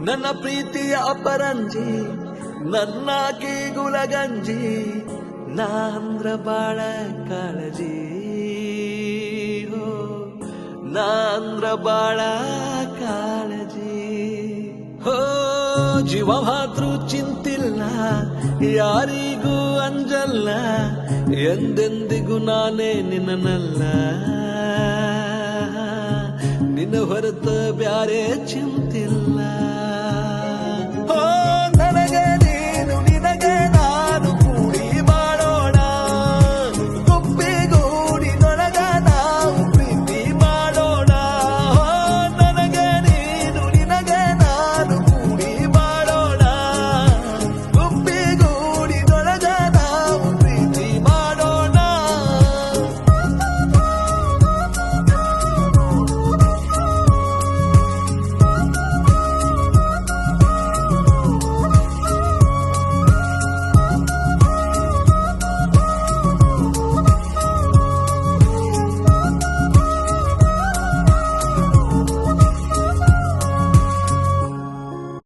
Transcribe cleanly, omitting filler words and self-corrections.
ನನ್ನ ಪ್ರೀತಿಯ ಅಪರಂಜಿ ನನ್ನಾಕಿ ಗುಲಗಂಜಿ ನಾಂದ್ರ ಬಾಳ ಕಾಳಜಿ ಹೋ ನಾಂದ್ರ ಬಾಳ ಕಾಳಜಿ ಹೋ ಜೀವ ಮಾತ್ರ ಚಿಂತಿಲ್ಲ ಯಾರಿಗೂ ಅಂಜಲ್ಲ ಎಂದೆಂದಿಗೂ ನಾನೇ ನಿನ್ನನಲ್ಲ ನಿನ್ನ ಹೊರತ ಬ್ಯಾರೆ ಚಿಂತಿಲ್ಲ